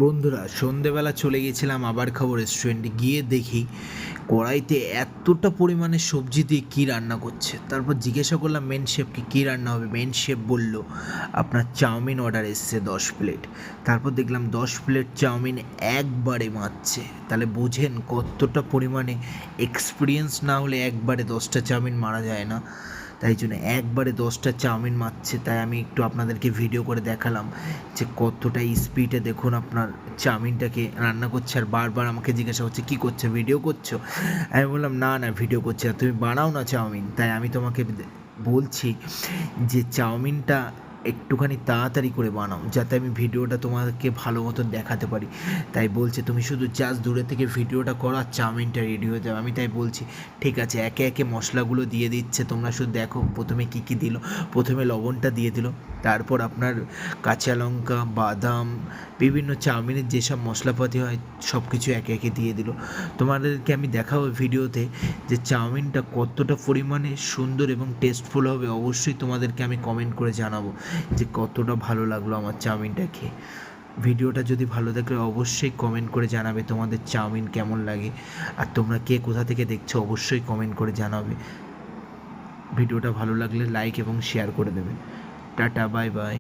বন্ধুরা, সন্ধেবেলা চলে গেছিলাম আবার খাবো রেস্টুরেন্টে। গিয়ে দেখি কড়াইতে এতটা পরিমাণে সবজি দিয়ে কী রান্না করছে। তারপর জিজ্ঞাসা করলাম মেন শেফকে কী রান্না হবে। মেন শেফ বলল আপনার চাউমিন অর্ডার এসছে 10 প্লেট। তারপর দেখলাম 10 প্লেট চাউমিন একবারে মারছে। তাহলে বোঝেন কতটা পরিমাণে এক্সপিরিয়েন্স না হলে একবারে 10টা চাউমিন মারা যায় না। তাই জন্য একবারে 10টা চাউমিন মারছে। তাই আমি একটু আপনাদেরকে ভিডিও করে দেখালাম যে কতটা স্পিডে দেখুন আপনার চাউমিনটাকে রান্না করছে। আর বারবার আমাকে জিজ্ঞাসা করছে কী করছো, ভিডিও করছো? আমি বললাম না না, ভিডিও করছি না, তুমি বানাও না চাউমিন। তাই আমি তোমাকে বলছি যে চাউমিনটা একটুখানি তাড়াতাড়ি করে বানাও যাতে আমি ভিডিওটা তোমাকে ভালো মতন দেখাতে পারি। তাই বলছে তুমি শুধু জাস্ট দূরে থেকে ভিডিওটা করো আর চাউমিনটা রেডি হয়ে যাবে। আমি তাই বলছি ঠিক আছে, একে একে মশলাগুলো দিয়ে দিচ্ছে, তোমরা শুধু দেখো প্রথমে কী কী দিল। প্রথমে লবণটা দিয়ে দিল, তারপর আপনার কাঁচা লঙ্কা, বাদাম, বিভিন্ন চাউমিনের যেসব মশলাপাতি হয় সব কিছু একে একে দিয়ে দিল। তোমাদেরকে আমি দেখাবো ভিডিওতে যে চাউমিনটা কতটা পরিমাণে সুন্দর এবং টেস্টফুল হবে। অবশ্যই তোমাদেরকে আমি কমেন্ট করে জানাবো যে কতটা ভালো লাগলো আমার চাউমিনটা খেয়ে। ভিডিওটা যদি ভালো থাকলে অবশ্যই কমেন্ট করে জানাবে তোমাদের চাউমিন কেমন লাগে। আর তোমরা কে কোথা থেকে দেখছো অবশ্যই কমেন্ট করে জানাবে। ভিডিওটা ভালো লাগলে লাইক এবং শেয়ার করে দেবে। Tata, bye bye.